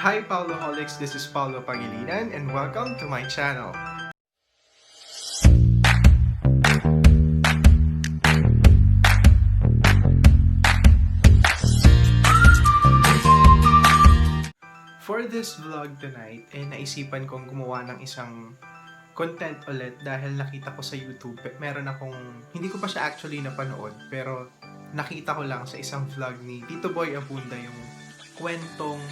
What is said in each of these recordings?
Hi Paoloholics, this is Paolo Pangilinan and welcome to my channel. For this vlog tonight, naisipan kong gumawa ng isang content ulit dahil nakita ko sa YouTube. Meron akong, hindi ko pa siya actually napanood, pero nakita ko lang sa isang vlog ni Tito Boy Abunda yung kwentong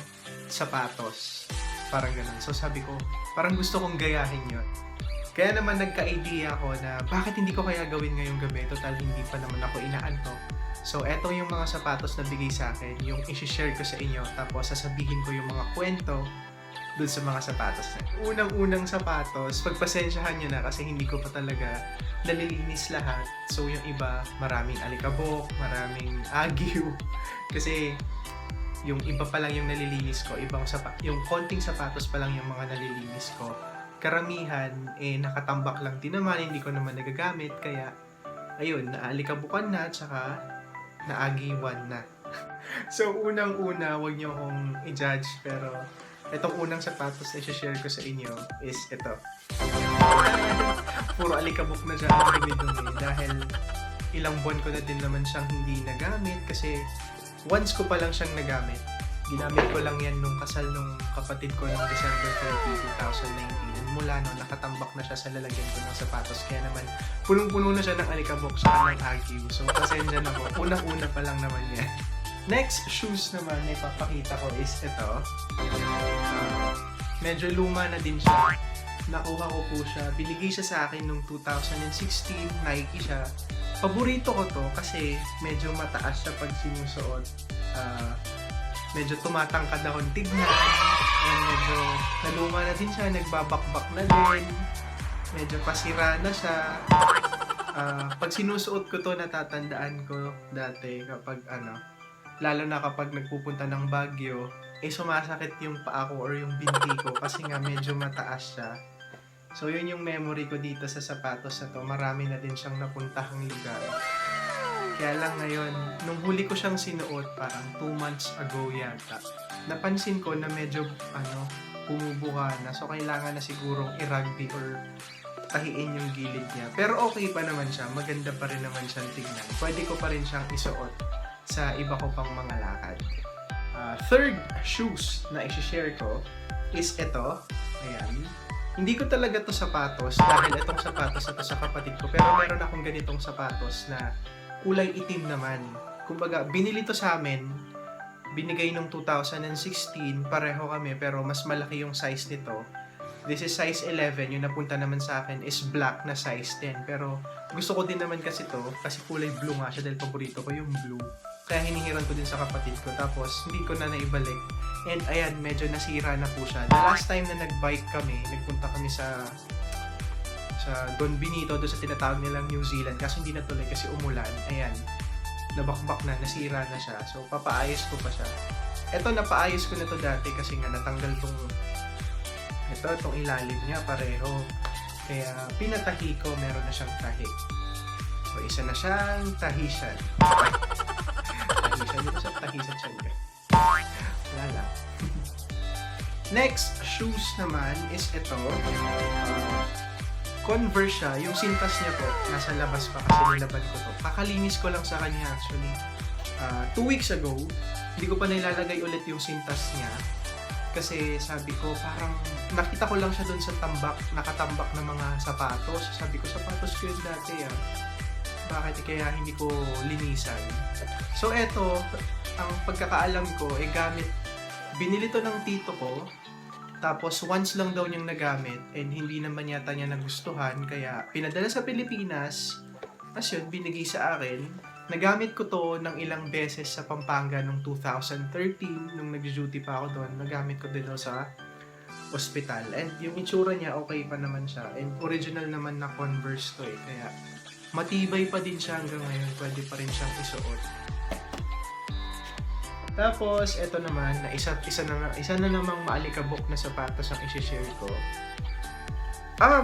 sapatos. Parang ganun. So sabi ko, parang gusto kong gayahin yun. Kaya naman nagka-idea ako na bakit hindi ko kaya gawin ngayong gabi? Total hindi pa naman ako inaantok. So eto yung mga sapatos na bigay sa akin, yung isi-share ko sa inyo. Tapos sasabihin ko yung mga kwento dun sa mga sapatos na. Unang-unang sapatos, pagpasensyahan nyo na kasi hindi ko pa talaga nalilinis lahat. So yung iba, maraming alikabok, maraming agiw. Kasi yung iba pa lang yung nalilinis ko, yung konting sapatos pa lang yung mga nalilinis ko. Karamihan, nakatambak lang din naman, hindi ko naman nagagamit, kaya, ayun, naalikabukan na, tsaka naagiwan na. So, unang-una, wag niyo akong i-judge, pero itong unang sapatos na i-share ko sa inyo is ito. Puro alikabok na siya ang dumi-dumi dahil ilang buwan ko na din naman siyang hindi nagamit kasi once ko pa lang siyang nagamit. Ginamit ko lang yan nung kasal nung kapatid ko noong December 30, 2019. Mula noon, nakatambak na siya sa lalagyan ko ng sapatos. Kaya naman, punong-puno na siya ng alikabok sa ng agiw. So, pasensya na po. Unang-una pa lang naman yan. Next shoes naman na ipapakita ko is ito. Medyo luma na din siya. Nakuha ko po siya. Binigay siya sa akin nung 2016. Nike siya. Paborito ko to kasi medyo mataas siya pag sinusuot. Medyo tumatangkad akong tignan. And medyo naluma na din siya. Nagbabakbak na din. Medyo pasira na siya. Pag sinusuot ko to, natatandaan ko dati kapag lalo na kapag nagpupunta ng Baguio, sumasakit yung paa ko or yung binti ko kasi nga medyo mataas siya. So, yun yung memory ko dito sa sapatos na to. Marami na din siyang napuntahang lugar. Kaya lang ngayon, nung huli ko siyang sinuot, parang 2 months ago yata, napansin ko na medyo, bumubuka na. So, kailangan na sigurong i-rugby or tahiin yung gilid niya. Pero okay pa naman siya. Maganda pa rin naman siyang tignan. Pwede ko pa rin siyang isuot sa iba ko pang mga lakad. Third shoes na i-share ko is ito. Ayan. Hindi ko talaga to sapatos dahil itong sapatos na to sa kapatid ko. Pero meron akong ganitong sapatos na kulay itim naman. Kumbaga, binili to sa amin. Binigay nung 2016. Pareho kami pero mas malaki yung size nito. This is size 11. Yung napunta naman sa akin is black na size 10. Pero gusto ko din naman kasi to kasi kulay blue nga siya dahil paborito ko yung blue. Kaya hinihiran ko din sa kapatid ko. Tapos, hindi ko na naibalik. And ayan, medyo nasira na po siya. The last time na nag-bike kami, nagpunta kami sa Don Benito, doon sa tinatawag nilang New Zealand. Kasi hindi natuloy kasi umulan. Ayan, nabakbak na, nasira na siya. So, papaayos ko pa siya. Ito, napaayos ko na to dati kasi nga natanggal itong ilalim niya pareho. Kaya, pinatahi ko, meron na siyang tahi. So, isa na siyang tahisyan. Tahisyan dito sa tahisyan siya. Wala lang. Next shoes naman is ito. Converse siya. Yung sintas niya po, nasa labas pa kasi nilaban ko to. Kakalinis ko lang sa kanya actually. 2 weeks ago, hindi ko pa nilalagay ulit yung sintas niya. Kasi sabi ko, parang nakita ko lang siya doon sa tambak, nakatambak na mga sapatos. Sabi ko, sapatos ko yun dati bakit kaya hindi ko linisan? So eto, ang pagkakaalam ko, binili to ng tito ko. Tapos once lang daw niyang nagamit and hindi naman yata niya nagustuhan. Kaya pinadala sa Pilipinas. As yun, binigay sa akin. Nagamit ko to ng ilang beses sa Pampanga noong 2013. Nung nag-duty pa ako doon, nagamit ko din sa hospital. And yung itsura niya, okay pa naman siya. And original naman na Converse to Kaya matibay pa din siya hanggang ngayon. Pwede pa rin siyang isuot. Tapos, eto naman, na isa na namang maalikabok na sapatos ang isi-share ko.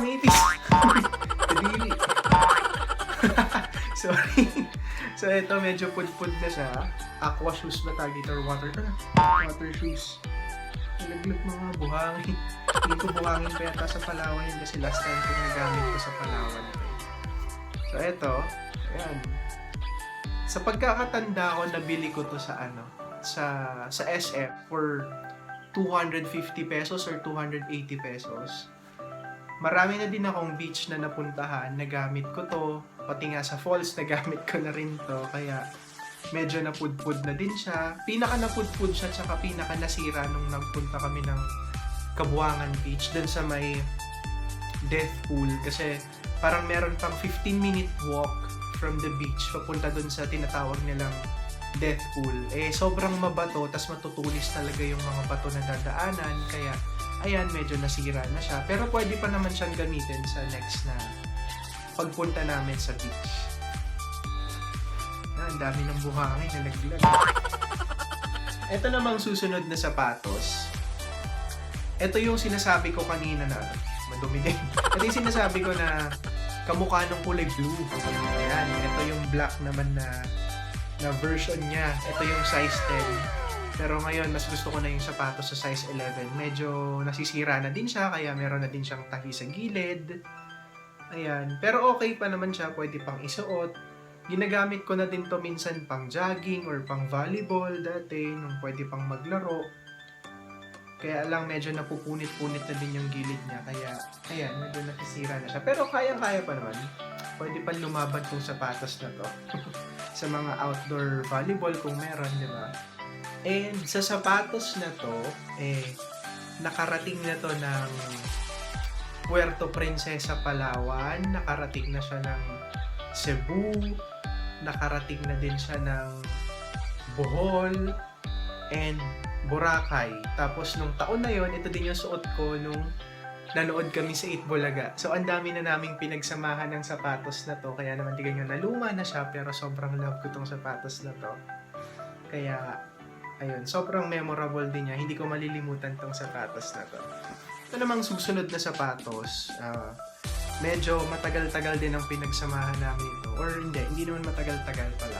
Mitis! Kadiri! Sorry. So, ito medyo pud-pud na siya. Aqua shoes ba tawag ito? Or water shoes. Nalaglag mga buhangin. Hindi ko buhangin pa yata sa Palawan yun kasi last time ko nagamit ko sa Palawan. So eto, ayan. Sa pagkakatanda ko, nabili ko to sa sa SF for 250 pesos or 280 pesos. Marami na din akong beach na napuntahan, nagamit ko to. Pati nga sa falls, nagamit ko na rin to. Kaya medyo napudpud na din siya. Pinaka napudpud siya, tsaka pinaka nasira nung nagpunta kami ng Kabuangan Beach dun sa may death pool. Kasi parang meron pang 15-minute walk from the beach papunta dun sa tinatawag nilang death pool. Sobrang mabato, tas matutulis talaga yung mga bato na dadaanan. Kaya ayan, medyo nasira na siya. Pero pwede pa naman siyang gamitin sa next na pagpunta namin sa beach. Ang dami ng buhangin, nalaglag. Ito namang susunod na sapatos. Ito yung sinasabi ko kanina na madumi din. Ito yung sinasabi ko na kamukha ng kulay blue. Ayan, ito yung black naman na version niya. Ito yung size 10. Pero ngayon, mas gusto ko na yung sapatos sa size 11. Medyo nasisira na din siya, kaya meron na din siyang tahi sa gilid. Ayan. Pero okay pa naman siya, pwede pang isuot. Ginagamit ko na din to minsan pang jogging or pang volleyball dati, nung pwede pang maglaro. Kaya lang medyo napupunit-punit na din yung gilid niya. Kaya, ayan, medyo nasisira na siya. Pero kaya-kaya pa naman. Pwede pa lumaban tong sapatos na to. Sa mga outdoor volleyball kung meron, di ba? And sa sapatos na to, nakarating na to ng Puerto Princesa, Palawan. Nakarating na siya ng Cebu. Nakarating na din siya ng Bohol and Boracay. Tapos nung taon na yon, ito din yung suot ko nung nanood kami sa Itbulaga. So ang dami na naming pinagsamahan ng sapatos na to. Kaya naman tignan nyo, naluma na siya pero sobrang love ko tong sapatos na to. Kaya ayun, sobrang memorable din niya. Hindi ko malilimutan tong sapatos na to. Ito namang susunod na sapatos. Medyo matagal-tagal din ang pinagsamahan namin ito. Or hindi naman matagal-tagal pala.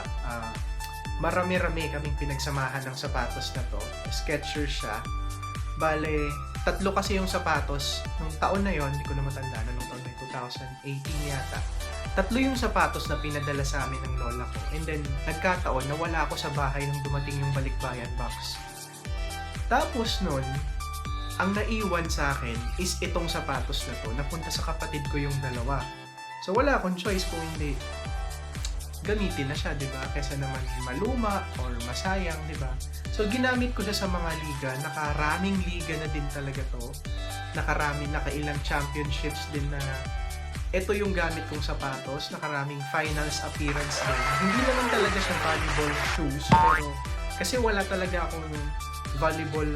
Marami-rami kaming pinagsamahan ng sapatos na to. Skechers siya. Bale, 3 kasi yung sapatos. Nung taon na yon, hindi ko na matandaan. Nung taon na 2018 yata. 3 yung sapatos na pinadala sa amin ng lola ko. And then, nagkataon na wala ako sa bahay nung dumating yung balikbayan box. Tapos nun, ang naiwan sa akin is itong sapatos na to. Napunta sa kapatid ko yung dalawa. So, wala akong choice kung hindi gamitin na siya, di ba? Kesa naman maluma or masayang, di ba? So, ginamit ko siya sa mga liga. Nakaraming liga na din talaga to. Nakailang championships din na ito yung gamit kong sapatos. Nakaraming finals appearance din. Hindi naman talaga siya volleyball shoes, pero kasi wala talaga akong volleyball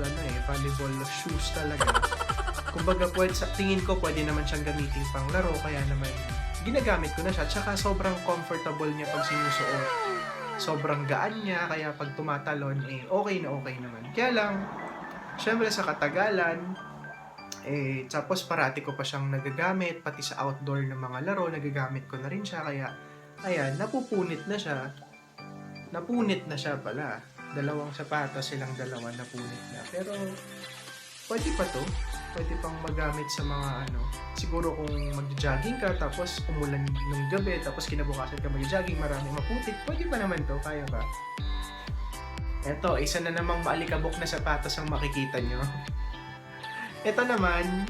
shoes talaga. Kumbaga, sa tingin ko pwede naman siyang gamitin pang laro, kaya naman ginagamit ko na siya. Tsaka sobrang comfortable niya pag sinusuot. Sobrang gaan niya, kaya pag tumatalon, okay na okay naman. Kaya lang, syempre sa katagalan, tapos parati ko pa siyang nagagamit, pati sa outdoor ng mga laro, nagagamit ko na rin siya. Kaya, ayan, napupunit na siya. Napunit na siya pala. 2 sapatos, silang 2 napunit na. Pero, pwede pa to. Pwede pang magamit sa mga siguro kung mag-jogging ka, tapos umulan ng gabi, tapos kinabukasan ka mag-jogging, maraming maputik, pwede pa naman to, kaya ba? Eto, isa na namang maalikabok na sapatos ang makikita nyo. Ito naman,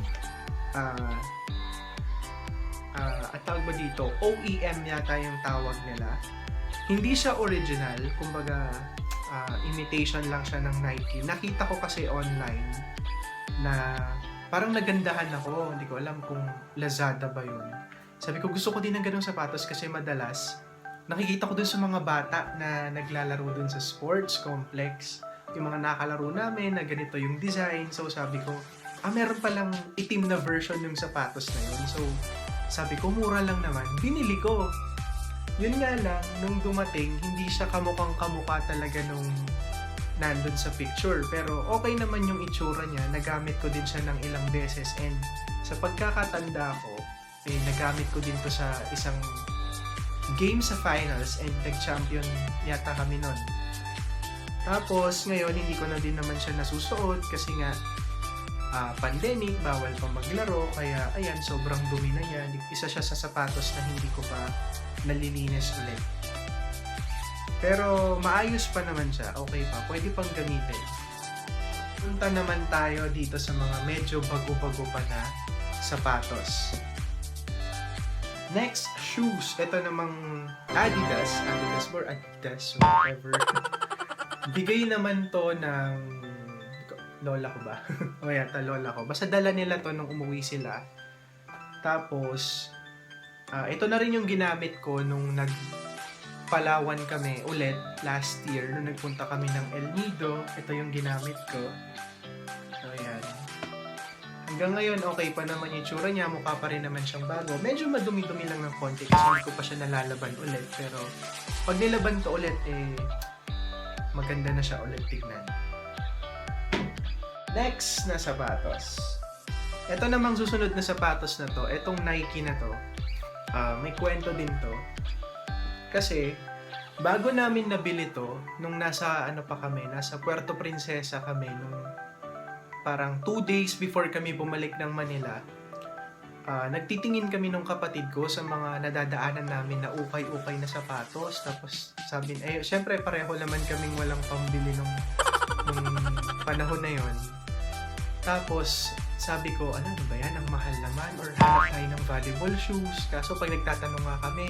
at tawag ba dito, OEM yata yung tawag nila. Hindi siya original, kumbaga, imitation lang siya ng Nike. Nakita ko kasi online na parang nagandahan ako. Hindi ko alam kung Lazada ba yun. Sabi ko, gusto ko din ng ganung sapatos kasi madalas nakikita ko dun sa mga bata na naglalaro dun sa sports complex. Yung mga nakalaro namin na ganito yung design. So sabi ko, meron palang itim na version ng sapatos na yun. So sabi ko, mura lang naman. Binili ko. Yun nga lang, nung dumating, hindi siya kamukhang-kamukha talaga nung nandun sa picture. Pero okay naman yung itsura niya. Nagamit ko din siya ng ilang beses. And sa pagkakatanda ko, nagamit ko din to sa isang game sa finals and nag-champion yata kami nun. Tapos ngayon, hindi ko na din naman siya nasusuot kasi nga pandemic, bawal pa maglaro, kaya ayan, sobrang dumi na yan. Isa siya sa sapatos na hindi ko pa nalilinis ulit. Pero maayos pa naman siya, okay pa, pwede pang gamitin. Punta naman tayo dito sa mga medyo bago-bago pa na sapatos. Next, shoes. Ito namang Adidas or Adidas, whatever. Bigay naman to ng lola ko ba? O yata, lola ko. Basta dala nila to nung umuwi sila. Tapos, ito na rin yung ginamit ko nung Palawan kami ulit last year nung nagpunta kami ng El Nido. Ito yung ginamit ko. So, ayan. Hanggang ngayon, okay pa naman yung tsura niya. Mukha pa rin naman siyang bago. Medyo madumi-dumi lang ng konti kasi hindi ko pa siya nalalaban ulit. Pero, pag nilaban to ulit, maganda na siya ulit tignan. Next na sapatos. Ito namang susunod na sapatos na to. Itong Nike na to. May kwento din to. Kasi, bago namin nabili to, nung nasa Puerto Princesa kami, nung parang 2 days before kami bumalik ng Manila, nagtitingin kami nung kapatid ko sa mga nadadaanan namin na ukay-ukay na sapatos. Tapos sabi, syempre pareho naman kaming walang pambili nung panahon na yon. Tapos sabi ko, ano ba yan, ang mahal naman, or hanap tayo ng volleyball shoes. Kaso pag nagtatanong nga kami,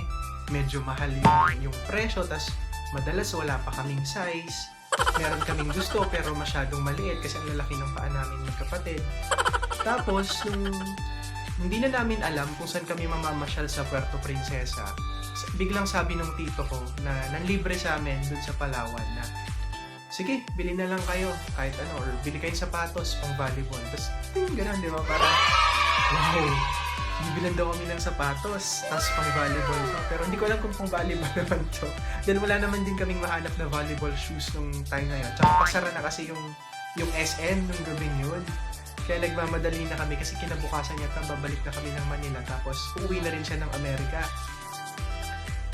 medyo mahal yung presyo, tas madalas wala pa kaming size. Meron kaming gusto pero masyadong maliit kasi ang lalaki ng paa namin magkapatid. Tapos, hindi na namin alam kung saan kami mamamasyal sa Puerto Princesa, biglang sabi ng tito ko na nanlibre sa amin dun sa Palawan na, sige, bili na lang kayo kahit ano, or bili kayong sapatos pang volleyball. Tapos, gano'n, di ba? Parang, wow, bibilan daw kami ng sapatos, tapos pang volleyball pa. Pero hindi ko alam kung pang volleyball naman to. Dahil wala naman din kaming mahanap na volleyball shoes nung time na yun. Tsaka pasara na kasi yung SM nung gabing yun. Kaya nagmamadali na kami kasi kinabukasan yata babalik na kami ng Manila, tapos uuwi na rin siya ng Amerika.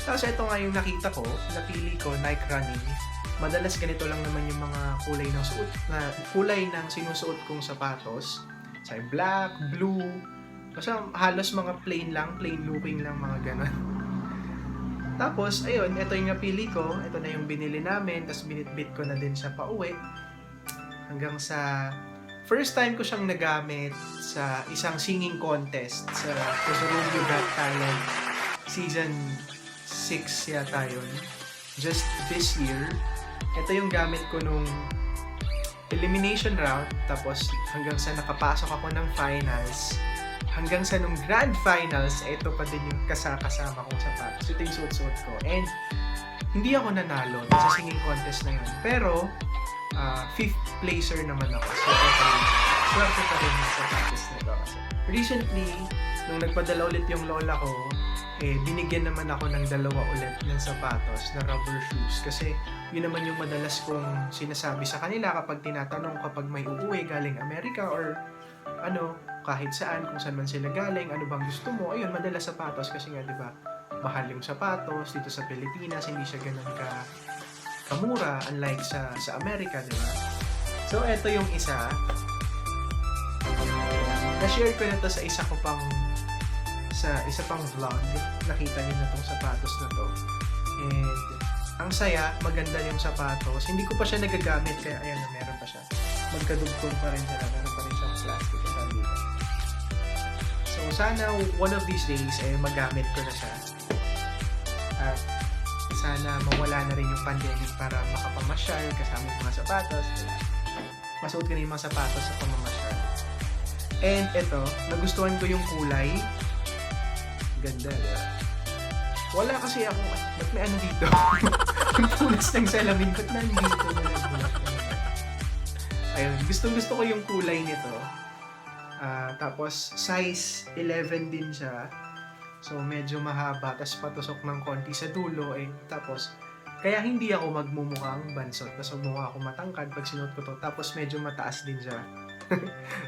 Tapos ito nga yung nakita ko, napili ko, Nike Running. Madalas ganito lang naman yung mga kulay ng sinusuot kong sapatos. Sa black, blue, basta halos mga plain looking lang, mga ganon. Tapos, ayun, ito yung napili ko. Ito na yung binili namin. Tapos binitbit ko na din siya pauwi. Hanggang sa first time ko siyang nagamit sa isang singing contest sa Kusurugyo Got Talent Season 6 yata yun. Just this year. Ito yung gamit ko nung elimination round. Tapos hanggang sa nakapasok ako ng finals. Hanggang sa nung grand finals, ito pa din yung kasama kong sapatos. Ito yung suot-suot ko. And hindi ako nanalo sa singing contest na yun. Pero 5th placer naman ako. So, swerte pa rin yung sapatos na ito. Recently, nung nagpadala ulit yung lola ko, binigyan naman ako ng 2 ulit ng sapatos na rubber shoes. Kasi yun naman yung madalas kong sinasabi sa kanila kapag tinatanong kapag may uuwi galing Amerika or kahit saan, kung saan man sila galing, ano bang gusto mo. Ayun, madalas sapatos kasi nga, di ba, mahal yung sapatos dito sa Pilipinas, hindi siya ganun kamura, unlike sa Amerika, di ba? So, eto yung isa. Na-share ko na to sa isa pang vlog. Nakita niyo na tong sapatos na to. And, ang saya, maganda yung sapatos. Hindi ko pa siya nagagamit, kaya ayan, meron pa siya. Magkadugtong pa rin siya, meron pa rin siyang plastic at dito. So, sana one of these days, magamit ko na siya. At, sana mawala na rin yung pandemic para makapamasyal kasama yung mga sapatos. Masuot ka na yung mga sapatos sa pamamasyal. And ito, nagustuhan ko yung kulay. Ganda, diba? Wala kasi ako, ba't may ano dito? Yung punas ng salamin, ba't nandito na nagbulat? Ayun, gustong-gusto ko yung kulay nito. Tapos, size 11 din siya. So, medyo mahaba, tapos patusok ng konti sa dulo, tapos, kaya hindi ako magmumukhang bansot, tapos magmumukha ako matangkad pag sinuot ko to, tapos medyo mataas din siya.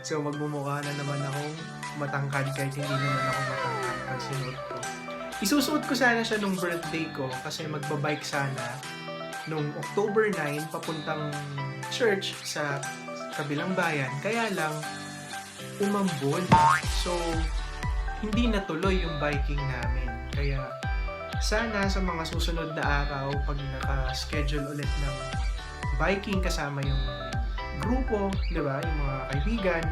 So, magmumukha na naman akong matangkad kahit hindi naman ako matangkad pag sinuot ko. Isusuot ko sana siya nung birthday ko, kasi magbabike sana nung October 9, papuntang church sa kabilang bayan, kaya lang, umambon. So, hindi natuloy yung biking namin. Kaya, sana sa mga susunod na araw, pag naka-schedule ulit ng biking kasama yung grupo, di ba, yung mga kaibigan,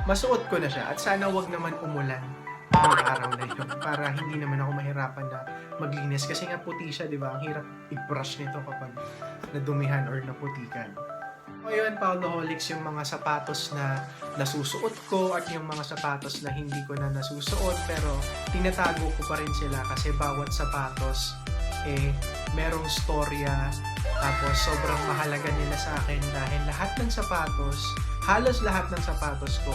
masuot ko na siya. At sana wag naman umulan ng araw na yun para hindi naman ako mahirapan na maglinis. Kasi nga puti siya, di ba? Ang hirap i-brush nito kapag nadumihan or naputikan. Ngayon, Paoloholics, yung mga sapatos na nasusuot ko at yung mga sapatos na hindi ko na nasusuot pero tinatago ko pa rin sila kasi bawat sapatos merong storya tapos sobrang mahalaga nila sa akin dahil lahat ng sapatos, halos lahat ng sapatos ko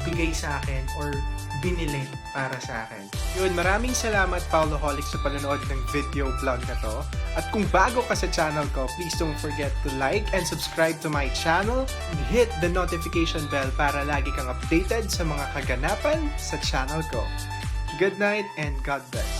bigay sa akin or binili para sa akin. Yun, maraming salamat Paoloholics sa panonood ng video vlog na to. At kung bago ka sa channel ko, please don't forget to like and subscribe to my channel and hit the notification bell para lagi kang updated sa mga kaganapan sa channel ko. Good night and God bless.